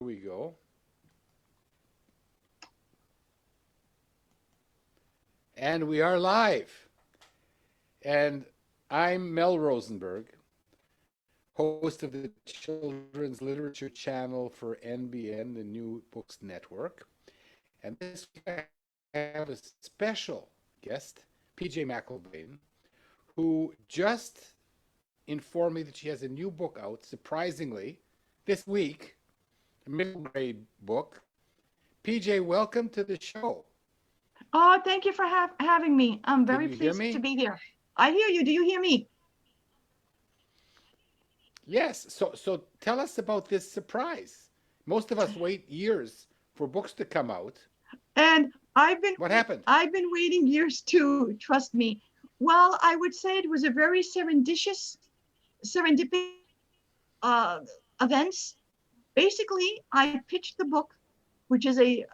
we go. And we are live. And I'm Mel Rosenberg, host of the Children's Literature Channel for NBN, the New Books Network. And this week I have a special guest, PJ McIlvaine, who just informed me that she has a new book out, surprisingly, this week, a middle grade book. PJ, welcome to the show. Oh, thank you for having me. I'm Can very you hear pleased me? to be here. I hear you. Do you hear me? Yes. So tell us about this surprise. Most of us wait years for books to come out. And What happened? I've been waiting years too, trust me. Well, I would say it was a very serendipity uh, events. Basically, I pitched the book, which is a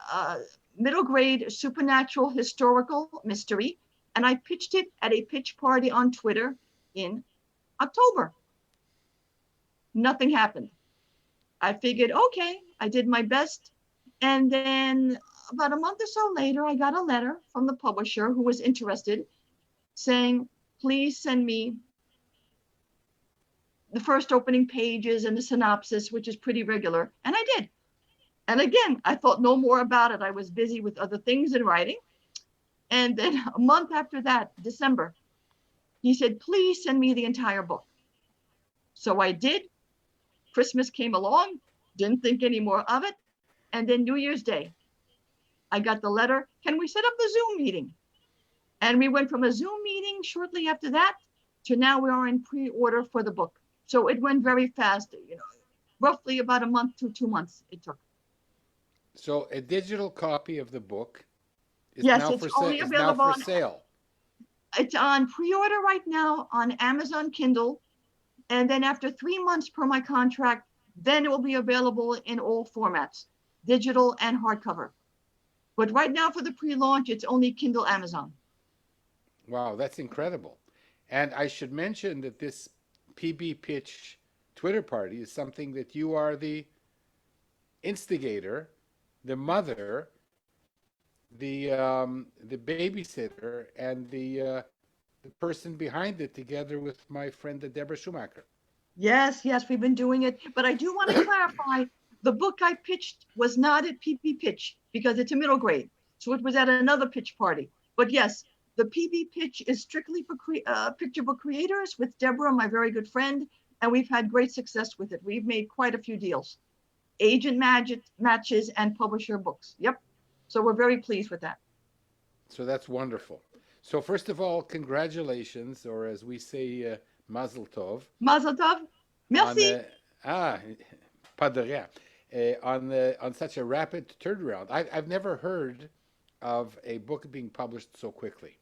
middle grade supernatural historical mystery, and I pitched it at a pitch party on Twitter in October. Nothing happened. I figured, okay, I did my best. And then about a month or so later, I got a letter from the publisher who was interested saying, please send me the first opening pages and the synopsis, which is pretty regular. And I did. And again, I thought no more about it. I was busy with other things in writing. And then a month after that, December, he said, please send me the entire book. So I did. Christmas came along, didn't think any more of it. And then New Year's Day, I got the letter, can we set up the Zoom meeting? And we went from a Zoom meeting shortly after that to now we are in pre-order for the book. So it went very fast, roughly about a month to 2 months it took. So a digital copy of the book is Yes, now it's for sale. only Is now available for sale. it's on pre-order right now on Amazon Kindle. And then after 3 months per my contract, then it will be available in all formats, digital and hardcover. But right now for the pre-launch, it's only Kindle Amazon. Wow, that's incredible. And I should mention that this PB Pitch Twitter party is something that you are the instigator, the mother, the babysitter, and the person behind it, together with my friend Deborah Schumacher. Yes, we've been doing it. But I do want to clarify, the book I pitched was not at PB Pitch because it's a middle grade. So it was at another pitch party. But yes, the PB Pitch is strictly for picture book creators with Deborah, my very good friend. And we've had great success with it. We've made quite a few deals, agent matches and publisher books. Yep. So we're very pleased with that. So that's wonderful. So first of all, congratulations, or as we say, Mazel Tov, Mazel tov. on Merci. ah, pas de rien, on such a rapid turnaround. I've never heard of a book being published so quickly.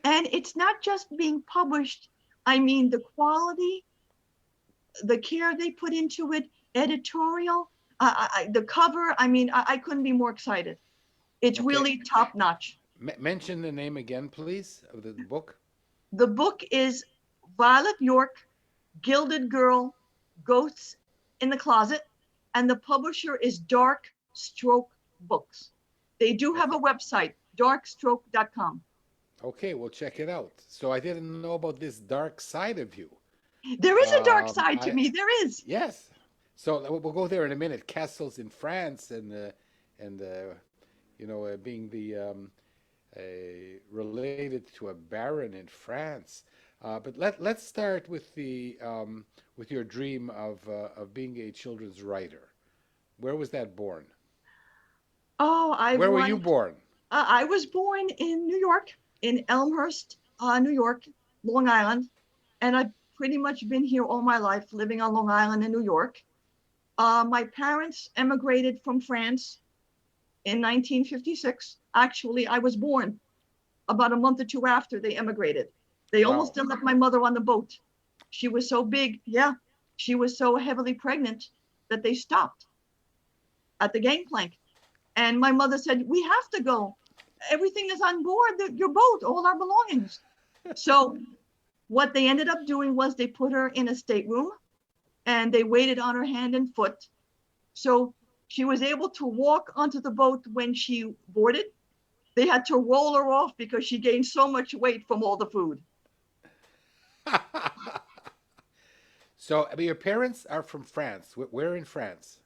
And it's not just being published. I mean, the quality, the care they put into it, editorial, the cover. I mean, I couldn't be more excited. It's Okay, really top notch. mention the name again, please, of the book. The book is Violet York, Gilded Girl, Ghosts in the Closet, and the publisher is Dark Stroke Books. They do have a Okay, website, darkstroke.com. okay, we'll check it out. So I didn't know about this dark side of you. There is a dark side to I me. There is. Yes. So we'll go there in a minute. Castles in France and being the related to a baron in France. But let's start with your dream of being a children's writer. Where was that born? Oh, Where were you born? I was born in New York, in Elmhurst, New York, Long Island, and I've pretty much been here all my life, living on Long Island in New York. My parents emigrated from France in 1956. Actually, I was born about a month or two after they emigrated. They almost Wow. didn't let my mother on the boat. She was so big, yeah, she was so heavily pregnant that they stopped at the gangplank. And my mother said, we have to go. Everything is on board your boat, all our belongings. So what they ended up doing was they put her in a stateroom and they waited on her hand and foot. So She was able to walk onto the boat when she boarded. They had to roll her off because she gained so much weight from all the food. So, I mean, your parents are from France. Where in France?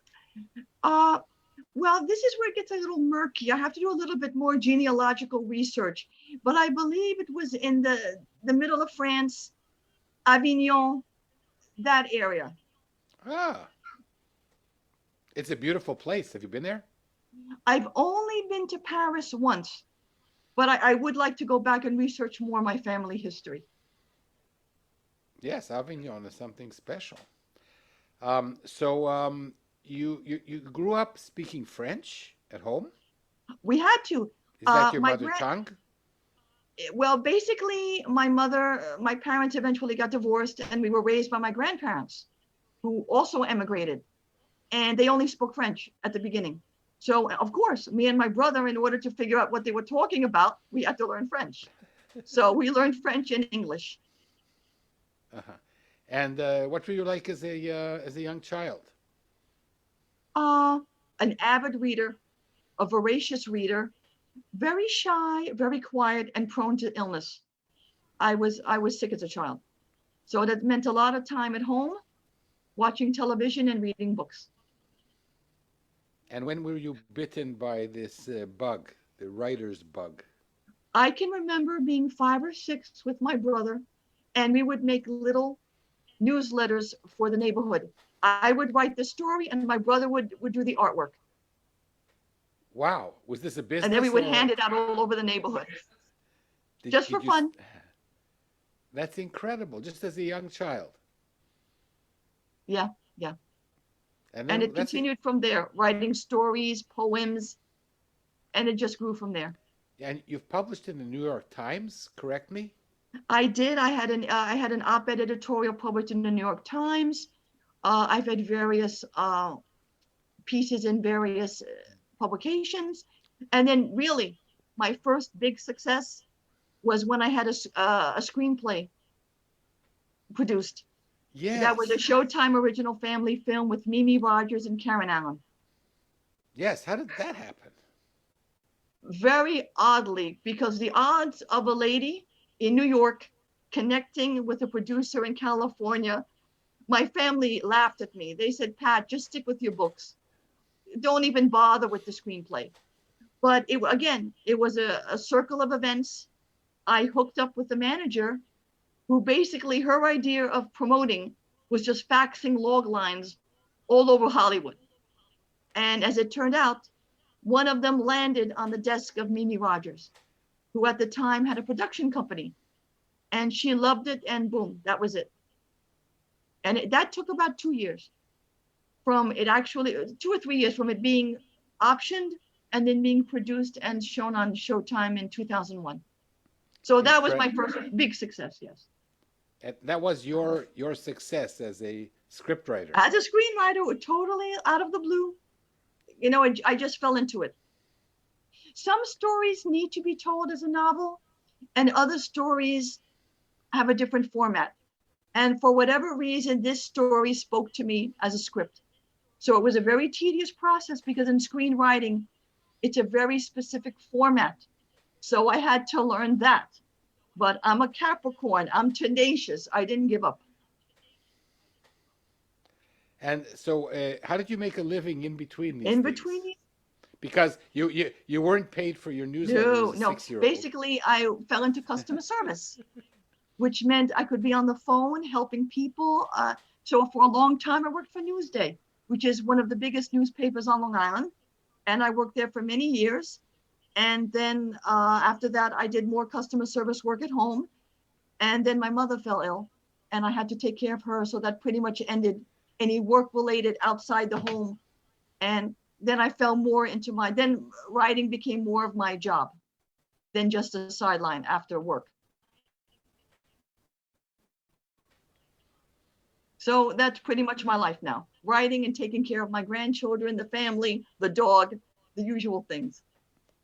Uh, well, this is where it gets a little murky. I have to do a little bit more genealogical research, but I believe it was in the middle of France, Avignon, that area. Ah, it's a beautiful place. Have you been there? I've only been to Paris once, but I would like to go back and research more my family history. Yes, Avignon is something special. So, you grew up speaking French at home? We had to. Is that your My mother tongue? well, basically, my parents eventually got divorced, and we were raised by my grandparents, who also emigrated, and they only spoke French at the beginning. So, of course, me and my brother, in order to figure out what they were talking about, we had to learn French. So we learned French and English. Uh-huh. And what were you like as a young child? Uh, an avid reader, a voracious reader, very shy, very quiet, and prone to illness. I was sick as a child. So that meant a lot of time at home, watching television and reading books. And when were you bitten by this bug, the writer's bug? I can remember being 5 or 6 with my brother, and we would make little newsletters for the neighborhood. I would write the story, and my brother would do the artwork. Wow, was this a And then we business would or hand it out all over the neighborhood, did, just for did you? fun. That's incredible, just as a young child. Yeah, yeah. And And then it continued from there, writing stories, poems, and it just grew from there. and you've published in the New York Times, correct me? I did. I had an op-ed editorial published in the New York Times. I've had various pieces in various publications, and then really my first big success was when I had a screenplay produced. That was a Yes. Showtime original family film with Mimi Rogers and Karen Allen. Yes, how did that happen? Very oddly, because the odds of a lady in New York connecting with a producer in California, my family laughed at me. They said, Pat, just stick with your books. Don't even bother with the screenplay. But it was a circle of events. I hooked up with the manager, who basically her idea of promoting was just faxing log lines all over Hollywood. And as it turned out, one of them landed on the desk of Mimi Rogers, who at the time had a production company. And she loved it, and boom, that was it. And that took about 2 years from it actually, 2 or 3 years from it being optioned and then being produced and shown on Showtime in 2001. So that was Incredible. my first big success, yes. And that was your success as a scriptwriter. As a screenwriter, totally out of the blue, I just fell into it. Some stories need to be told as a novel, and other stories have a different format. And for whatever reason, this story spoke to me as a script. So it was a very tedious process because in screenwriting, it's a very specific format. So I had to learn that. But I'm a Capricorn. I'm tenacious. I didn't give up. And so, how did you make a living in between these In things? between, Because you weren't paid for your newsletter no, as a no. 6-year-old. Basically, I fell into customer service, which meant I could be on the phone helping people. So for a long time, I worked for Newsday, which is one of the biggest newspapers on Long Island. And I worked there for many years. And then after that, I did more customer service work at home. And then my mother fell ill and I had to take care of her. So that pretty much ended any work related outside the home. And then I fell more into then writing became more of my job than just a sideline after work. So that's pretty much my life now, writing and taking care of my grandchildren, the family, the dog, the usual things.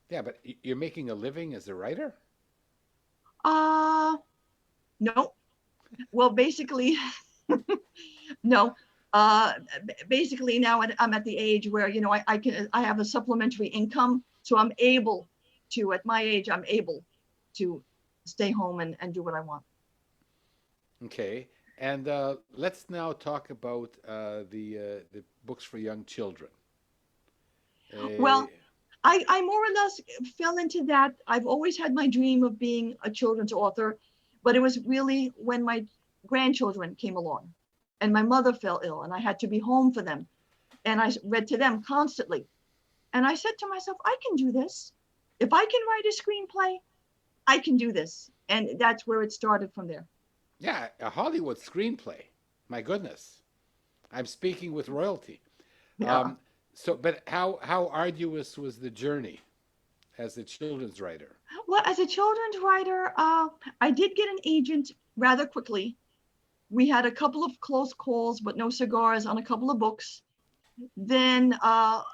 Yeah, but you're making a living as a writer? No. Well, basically, no. Basically now I'm at the age where, you know, I have a supplementary income. So I'm able to, at my age, I'm able to stay home and do what I want. Okay. And let's now talk about the books for young children. Uh, Well, I more or less fell into that. I've always had my dream of being a children's author, but it was really when my grandchildren came along and my mother fell ill and I had to be home for them. And I read to them constantly. And I said to myself, I can do this. If I can write a screenplay, I can do this. And that's where it started from there. yeah, a Hollywood screenplay. My goodness. I'm speaking with royalty. Yeah. Um, so, but how arduous was the journey as a children's writer? Well, as a children's writer, I did get an agent rather quickly. We had a couple of close calls, but no cigars on a couple of books. Then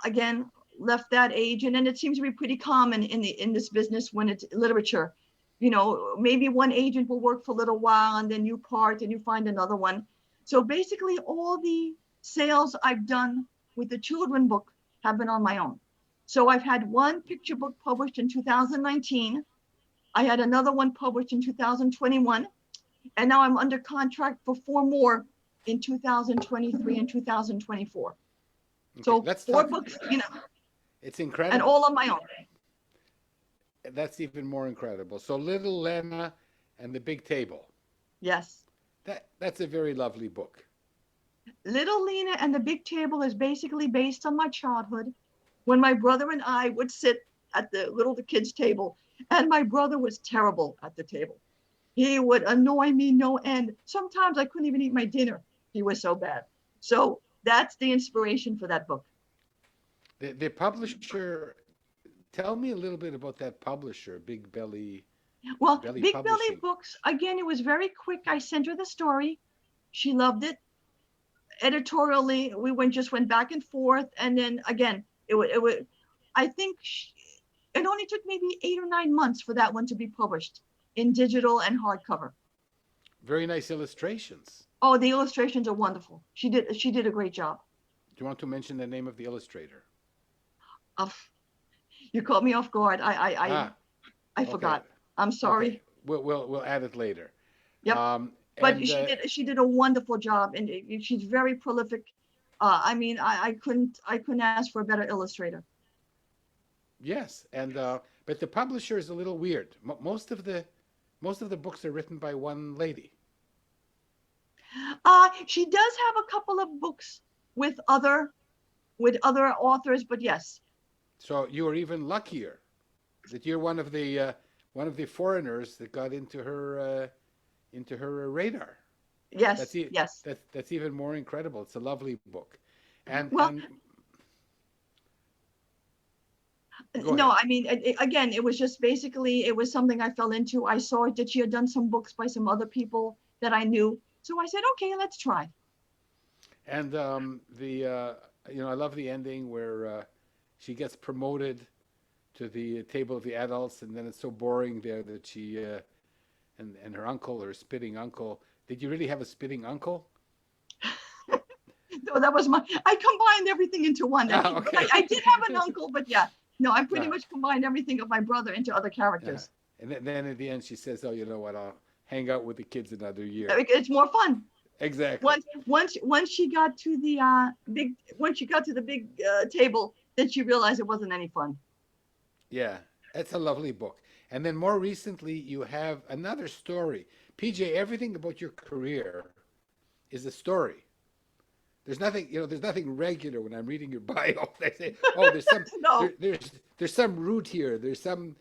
again, left that agent, and it seems to be pretty common in this business when it's literature. You know, maybe one agent will work for a little while, and then you part and you find another one. So basically, all the sales I've done with the children book have been on my own. So I've had one picture book published in 2019. I had another one published in 2021, and now I'm under contract for four more in 2023 and 2024. Okay, So let's four talk. books, you know, It's and incredible. all on my own. That's even more incredible. So, Little Lena and the Big Table. Yes. That's a very lovely book. Little Lena and the Big Table is basically based on my childhood when my brother and I would sit at the kids' table, and my brother was terrible at the table. He would annoy me no end. Sometimes I couldn't even eat my dinner. He was so bad. So that's the inspiration for that book. The publisher. Tell me a little bit about that publisher, Big Well, Belly Big Belly Publishing. Books, again, it was very quick. I sent her the story. She loved it. Editorially, we went back and forth. And then again, it would, I think it only took maybe 8 or 9 months for that one to be published in digital and hardcover. Very nice illustrations. Oh, the illustrations are wonderful. She did a great job. Do you want to mention the name of the illustrator? Uh, you caught me off guard. Ah, I okay, forgot. I'm okay. sorry. We'll add it later. Yep. But And she did a wonderful job, and she's very prolific. I mean, I couldn't ask for a better illustrator. yes, and but the publisher is a little weird. Most of the books are written by one lady. She does have a couple of books with other authors, but yes, So you are even luckier that you're one of the foreigners that got into her radar. yes, That's e- yes. that's even more incredible. It's a lovely book, and Well, and go no, ahead. I mean, again, it was just basically it was something I fell into. I saw that she had done some books by some other people that I knew, so I said, okay, let's try. And I love the ending where she gets promoted to the table of the adults, and then it's so boring there that she and her uncle, her spitting uncle. Did you really have a spitting uncle? So that was I combined everything into one. Ah, But okay. I did have an uncle, but yeah, no, I pretty Ah, much combined everything of my brother into other uh, characters. and then at the end she says, "Oh, you know what? I'll hang out with the kids another year." It's more fun. Exactly. Once she got to the big table, then she realized it wasn't any fun. Yeah, it's a lovely book. And then more recently, you have another story. PJ, everything about your career is a story. There's nothing regular when I'm reading your bio. They say, oh, there's some No, there's some route here. There's some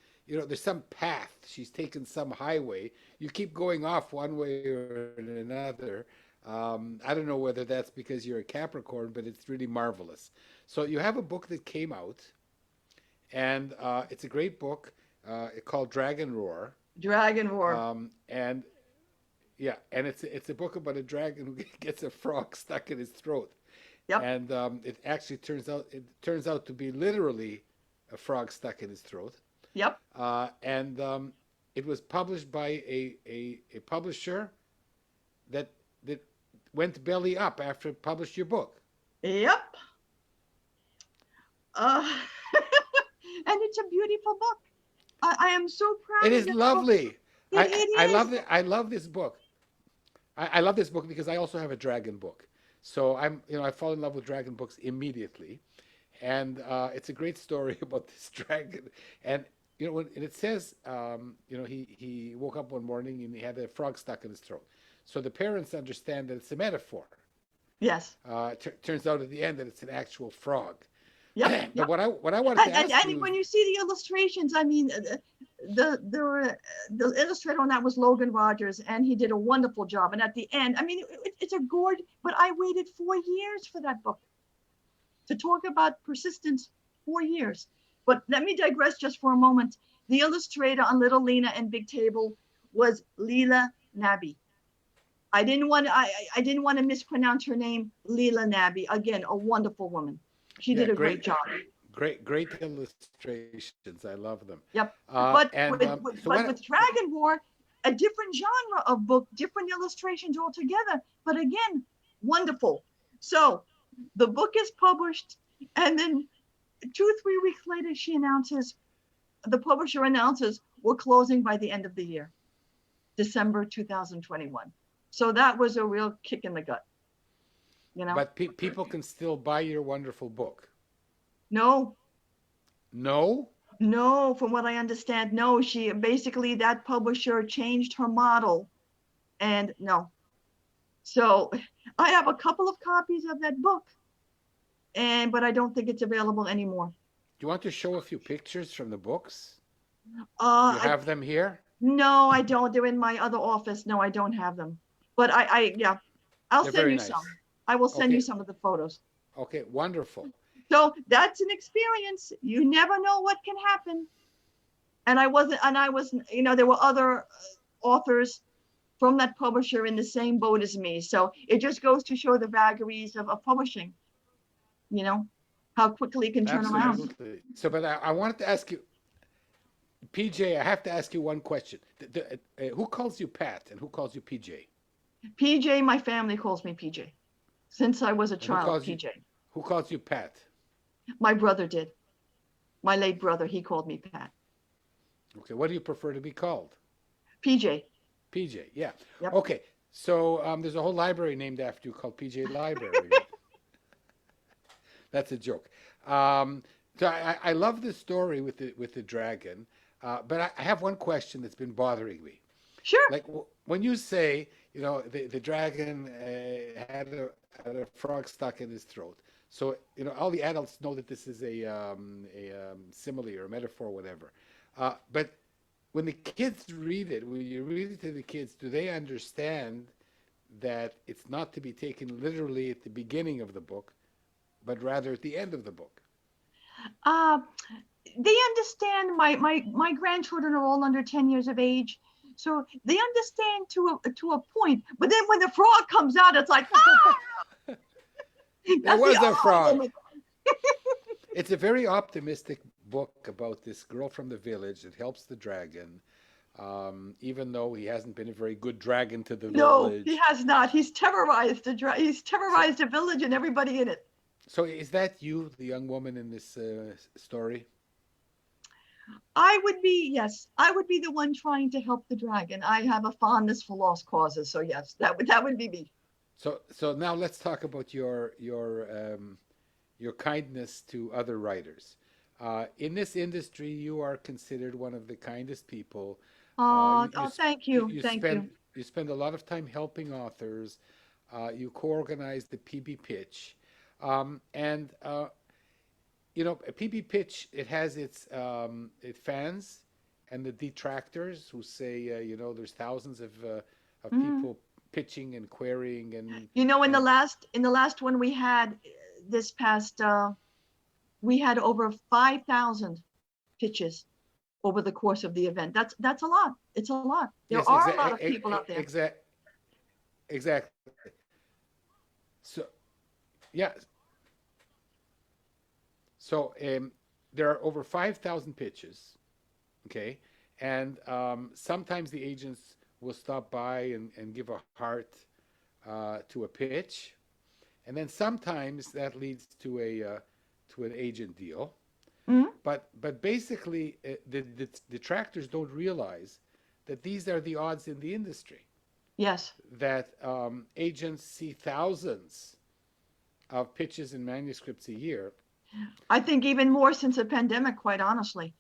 path. She's taken some highway. You keep going off one way or another. I don't know whether that's because you're a Capricorn, but it's really marvelous. So you have a book that came out, and it's a great book called Dragon Roar. Dragon War. And yeah, and it's a book about a dragon who gets a frog stuck in his throat, Yep, and it actually turns out to be literally a frog stuck in his throat, yep. and it was published by a publisher that went belly up after you published your book. Yep. Uh, and it's a beautiful book. I am so It proud of is that book. lovely. I It is. love it. I love this book. I love this book because I also have a dragon book. So I fall in love with dragon books immediately, and it's a great story about this dragon. And and it says, he woke up one morning and he had a frog stuck in his throat. So the parents understand that it's a metaphor. Yes. Turns out at the end that it's an actual frog. Yep. But Yep. what I wanted to ask And you, when you see the illustrations, I mean, the illustrator on that was Logan Robers, and he did a wonderful job. And at the end, I mean, it's a gorgeous. But I waited 4 years for that book to talk about persistence. 4 years. But let me digress just for a moment. The illustrator on Little Lena and Big Table was Leila Nabih. I didn't want to mispronounce her name, Leila Nabih. Again, a wonderful woman. She did a great job. Great illustrations. I love them. Yep. But with Dragon War, a different genre of book, different illustrations altogether. But again, wonderful. So the book is published, and then 2-3 weeks later, the publisher announces we're closing by the end of the year, December 2021. So that was a real kick in the gut. But people can still buy your wonderful book. No. No? No, from what I understand, no. She basically, that publisher changed her model, and no. So I have a couple of copies of that book, but I don't think it's available anymore. Do you want to show a few pictures from the books? You have them here? No, I don't. They're in my other office. No, I don't have them. But I'll send you some. I will send you some of the photos. Okay, wonderful. So that's an experience. You never know what can happen. And I was, there were other authors from that publisher in the same boat as me. So it just goes to show the vagaries of publishing, how quickly it can turn around. So, but I wanted to ask you, PJ, I have to ask you one question. Who calls you Pat and who calls you PJ? PJ, my family calls me PJ. Since I was a child, PJ. Who calls you Pat? My brother did. My late brother, he called me Pat. Okay, what do you prefer to be called? PJ. PJ, yeah. Yep. Okay, so there's a whole library named after you called PJ Library. That's a joke. So I love the story with the dragon, but I have one question that's been bothering me. Sure. Like when you say, the dragon had a frog stuck in his throat. So, all the adults know that this is a simile or a metaphor, or whatever. But when the kids read it, when you read it to the kids, do they understand that it's not to be taken literally at the beginning of the book, but rather at the end of the book? They understand. My grandchildren are all under 10 years of age. So they understand to a point, but then when the frog comes out, it's like, ah! There was a frog. It's a very optimistic book about this girl from the village that helps the dragon, even though he hasn't been a very good dragon to the village. No, he has not. He's terrorized the village and everybody in it. So is that you, the young woman in this story? I would be the one trying to help the dragon. I have a fondness for lost causes, so yes, that would be me. So now let's talk about your kindness to other writers. In this industry, you are considered one of the kindest people. Thank you. You spend a lot of time helping authors. You co-organize the PB Pitch, and PB Pitch, it has its fans and the detractors who say, there's thousands of people pitching and querying and. In the last one we had this past, we had over 5,000 pitches over the course of the event. That's a lot. It's a lot. There are a lot of people out there. Exactly. So, yeah. So there are over 5,000 pitches, okay? And sometimes the agents will stop by and give a heart to a pitch, and then sometimes that leads to an agent deal. Mhm. But basically, the detractors don't realize that these are the odds in the industry. Yes. That agents see thousands of pitches and manuscripts a year, I think even more since the pandemic, quite honestly.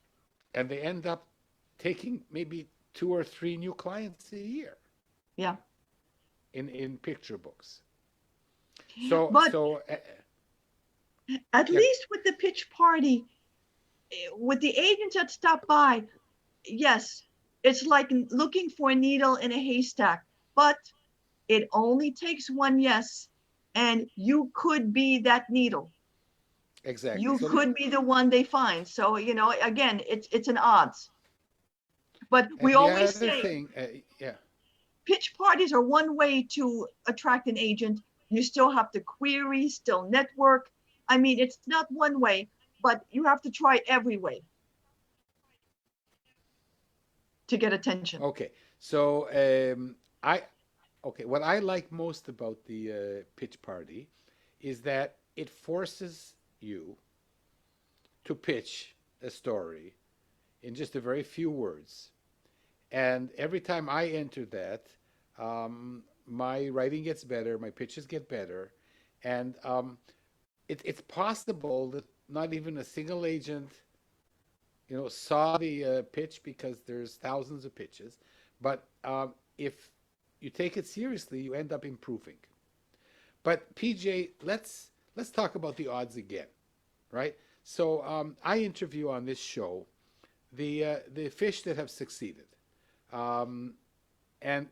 and they end up taking maybe two or three new clients a year Yeah. in picture books. So But so at yeah, least with the pitch party, with the agents that stop by, yes, it's like looking for a needle in a haystack, but it only takes one yes, and you could be that needle. exactly. You So could be the one they find. So, again, it's an odds. But and we the always other say thing, yeah, pitch parties are one way to attract an agent. You still have to query, still network. I mean, it's not one way, but you have to try every way to get attention. okay. So I okay. What I like most about the pitch party is that it forces you to pitch a story in just a very few words. And every time I enter that, my writing gets better, my pitches get better, and it's possible that not even a single agent, saw the pitch because there's thousands of pitches. But if you take it seriously, you end up improving. But PJ, let's talk about the odds again, right? So I interview on this show the fish that have succeeded, um, and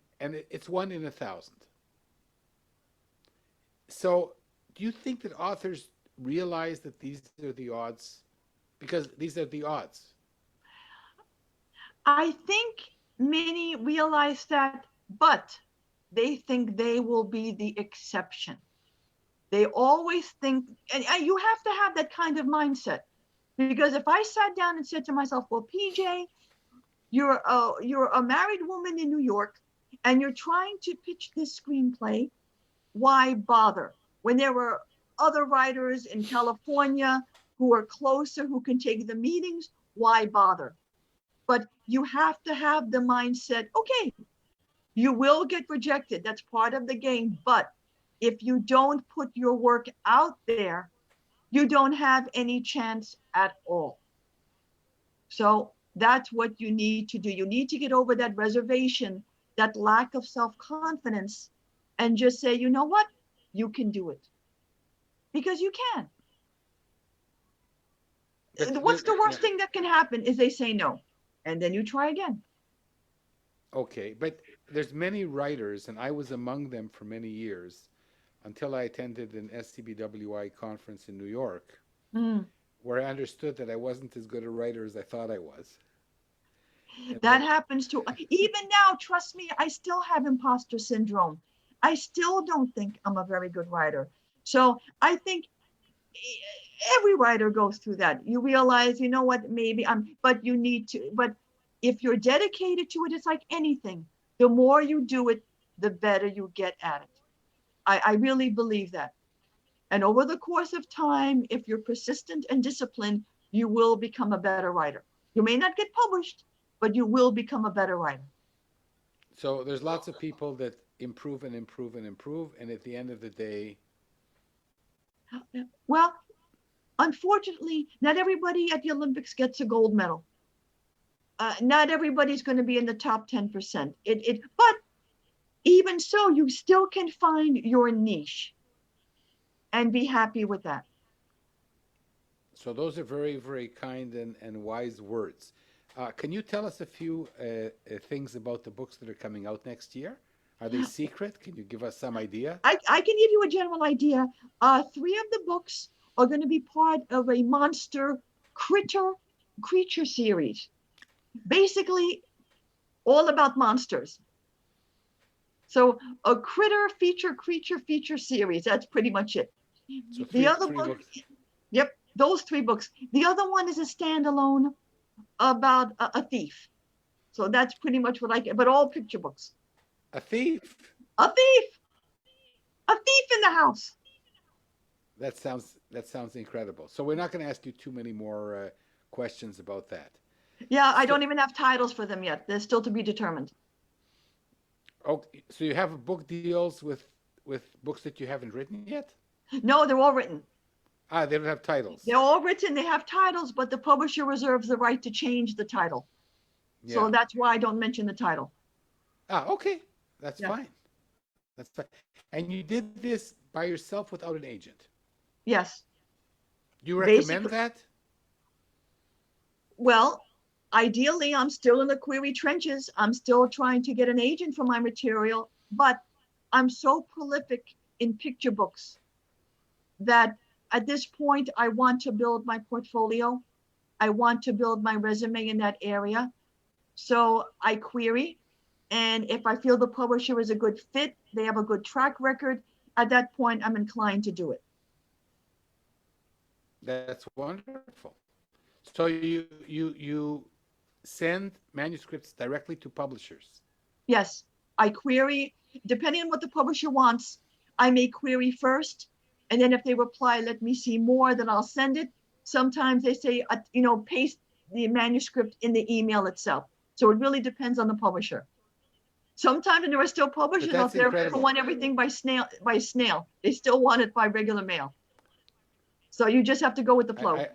it's 1 in 1,000. So do you think that authors realize that these are the odds? Because these are the odds. I think many realize that, but they think they will be the exception. They always think, and you have to have that kind of mindset. Because if I sat down and said to myself, well, PJ, you're a married woman in New York, and you're trying to pitch this screenplay, why bother? When there were other writers in California who are closer, who can take the meetings, why bother? But you have to have the mindset, okay, you will get rejected. That's part of the game. But if you don't put your work out there, you don't have any chance at all. So that's what you need to do. You need to get over that reservation, that lack of self-confidence, and just say, you know what? You can do it. Because you can. But What's the yeah, worst thing that can happen is they say no. And then you try again. okay, but there's many writers, and I was among them for many years until I attended an SCBWI conference in New York, Mm. where I understood that I wasn't as good a writer as I thought I was, and That that happens to, even now, trust me, I still have imposter syndrome. I still don't think I'm a very good writer. So I think every writer goes through that. You realize, you know what, maybe but you need to, but if you're dedicated to it, it's like anything. The more you do it, the better you get at it. I really believe that. And over the course of time, if you're persistent and disciplined, you will become a better writer. You may not get published, but you will become a better writer. so there's lots of people that improve and improve and improve, and at the end of the day, Well, unfortunately, not everybody at the Olympics gets a gold medal. Not everybody's going to be in the top 10%. But even so, you still can find your niche and be happy with that. so those are very, very kind and wise words. Can you tell us a few things about the books that are coming out next year? Are they secret? Can you give us some idea? I can give you a general idea. Three of the books are going to be part of a monster creature series. Basically, all about monsters. So a creature series. That's pretty much it. So The three other three book, books. yep, those three books. The other one is a standalone about a thief. So that's pretty much what I get, but all picture books. A thief. A thief. A thief in the house. That sounds incredible. So we're not going to ask you too many more questions about that. Yeah, I So, don't even have titles for them yet. They're still to be determined. oh, so you have book deals with books that you haven't written yet? No, they're all written. Ah, they don't have They're titles. all written. They have titles, but the publisher reserves the right to change the title. So Yeah. that's why I don't mention the title. Ah, okay. That's Yeah. fine. That's fine. And you did this by yourself without an agent. Yes. Do you recommend Basically, that? well, ideally, I'm still in the query trenches. I'm still trying to get an agent for my material, but I'm so prolific in picture books that at this point, I want to build my portfolio. I want to build my resume in that area. So I query. And if I feel the publisher is a good fit, they have a good track record, at that point, I'm inclined to do it. That's wonderful. So you send manuscripts directly to publishers. Yes, I query, depending on what the publisher wants, I may query first. And then if they reply, let me see more, then I'll send it. Sometimes they say, paste the manuscript in the email itself. So it really depends on the publisher. Sometimes there are still But publishers that's out there who incredible. want everything by snail. They still want it by regular mail. So you just have to go with the I, flow. I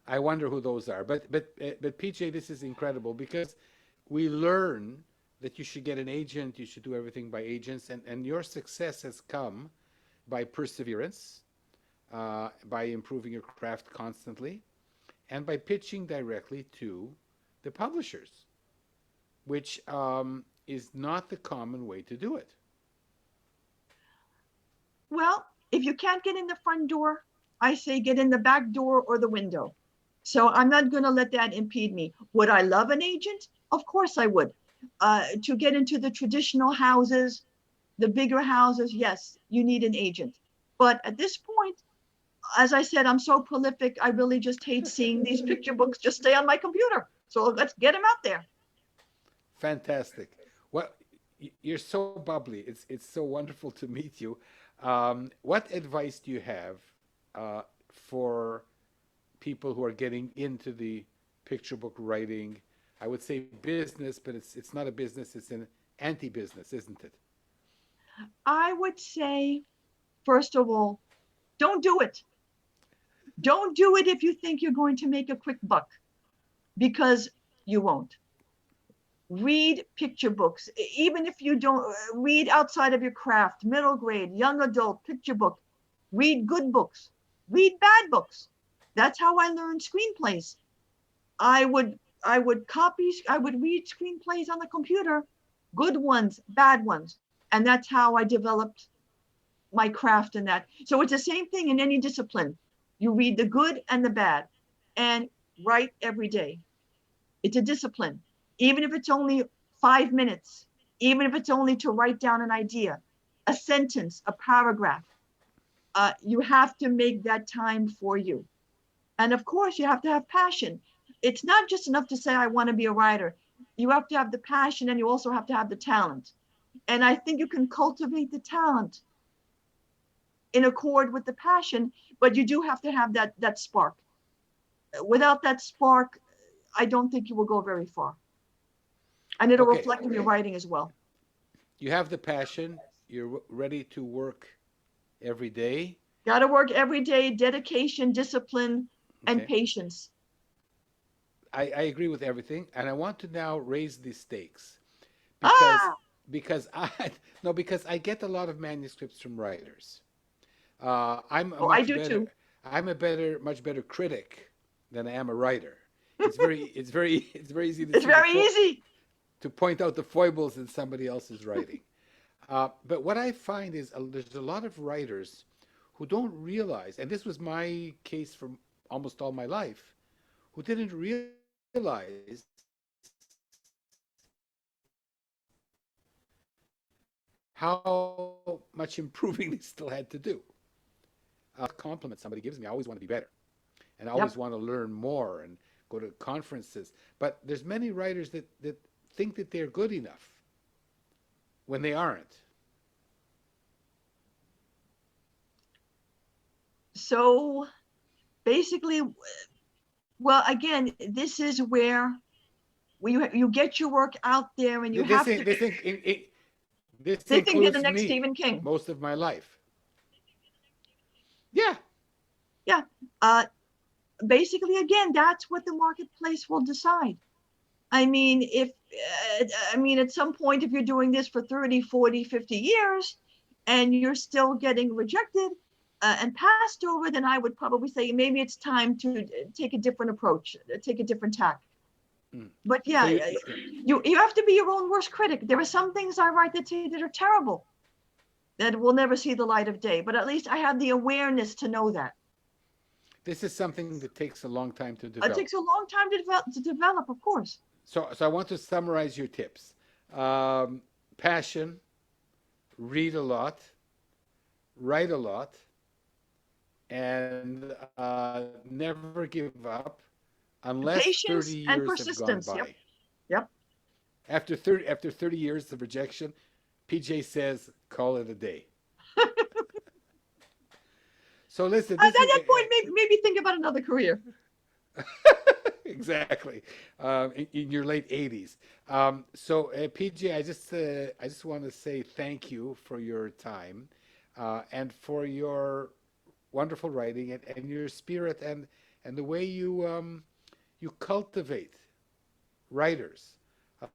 I wonder who those are. But PJ, this is incredible because we learn that you should get an agent, you should do everything by agents, and your success has come by perseverance, by improving your craft constantly, and by pitching directly to the publishers, which is not the common way to do it. Well, if you can't get in the front door, I say get in the back door or the window. So I'm not going to let that impede me. Would I love an agent? Of course I would. To get into the traditional houses, the bigger houses, yes, you need an agent. But at this point, as I said, I'm so prolific, I really just hate seeing these picture books just stay on my computer. So let's get them out there. Fantastic. Well, you're so bubbly. It's so wonderful to meet you. What advice do you have for people who are getting into the picture book writing? I would say business, but it's not a business. It's an anti-business, isn't it? I would say, first of all, don't do it. Don't do it if you think you're going to make a quick buck, because you won't. Read picture books, even if you don't read outside of your craft, middle grade, young adult picture book. Read good books, read bad books. That's how I learned screenplays. I would read screenplays on the computer, good ones, bad ones. And that's how I developed my craft in that. So it's the same thing in any discipline. You read the good and the bad and write every day. It's a discipline, even if it's only 5 minutes, even if it's only to write down an idea, a sentence, a paragraph. You have to make that time for you. And of course, you have to have passion. It's not just enough to say, I want to be a writer. You have to have the passion and you also have to have the talent. And I think you can cultivate the talent in accord with the passion, but you do have to have that spark. Without that spark, I don't think you will go very far. And it'll Okay, reflect in your writing as well. you have the passion. You're ready to work every day. Got to work every day, dedication, discipline, and Okay, patience. I agree with everything, and I want to now raise the stakes because Ah, because I no because I get a lot of manuscripts from writers. I'm a oh, I much do better too. much better critic than I am a writer. It's very easy to It's see the very easy. to point out the foibles in somebody else's writing. But what I find is there's a lot of writers who don't realize, and this was my case for almost all my life, who didn't realize how much improving they still had to do. Compliment somebody gives me, I always want to be better, and I Yep. always want to learn more and go to conferences. But there's many writers that think that they're good enough when they aren't. So basically, well, again, this is where you get your work out there, and you This have thing, to. this thing, this They think they're the includes next me Stephen King. most of my life. Yeah. Yeah. Uh, Basically, again, that's what the marketplace will decide. I mean, at some point, if you're doing this for 30, 40, 50 years and you're still getting rejected and passed over, then I would probably say maybe it's time to take a different approach, take a different tack. But So yeah, you have to be your own worst critic. There are some things I write that are terrible, that will never see the light of day. But at least I have the awareness to know that. this is something that takes a long time to It develop. takes a long time to develop, of course. So I want to summarize your tips. Passion, read a lot, write a lot, and never give up unless 30 Patience and years have gone persistence. by. Yep. After 30 years of rejection, PJ says, call it a day. So listen, At this is that point, maybe think about another career. exactly in your late 80s. So PJ, I just want to say thank you for your time and for your wonderful writing and your spirit and the way you cultivate writers.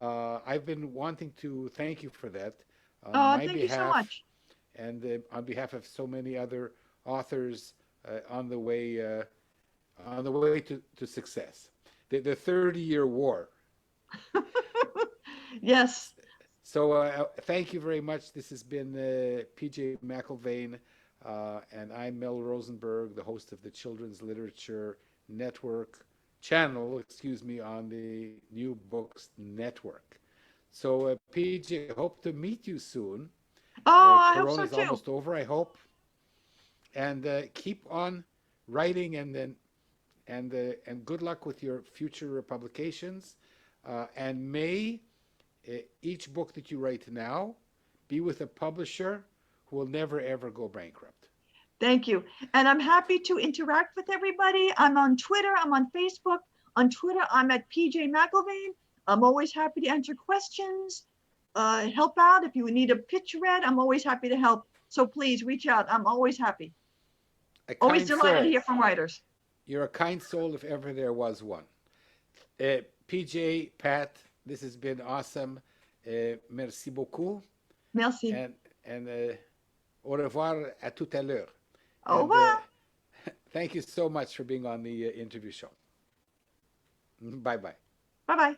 I've been wanting to thank you for that on my Thank you so behalf much. and on behalf of so many other authors on the way to success. The 30-year war. Yes. So thank you very much. This has been PJ McIlvaine, and I'm Mel Rosenberg, the host of the Children's Literature Network channel, excuse me, on the New Books Network. So PJ, hope to meet you soon. Oh, I hope Corona so is too. almost over, I hope. And keep on writing and good luck with your future publications. And may each book that you write now be with a publisher who will never ever go bankrupt. Thank you. And I'm happy to interact with everybody. I'm on Twitter. I'm on Facebook. On Twitter, I'm at PJ McIlvaine. I'm always happy to answer questions, help out. If you need a pitch read, I'm always happy to help. So please reach out. I'm always happy. A Always kind delighted to soul. hear from writers. You're a kind soul if ever there was one. PJ, Pat, this has been awesome. Merci beaucoup. Merci. And au revoir à tout à l'heure. Au And revoir. thank you so much for being on the interview show. Bye bye. Bye bye.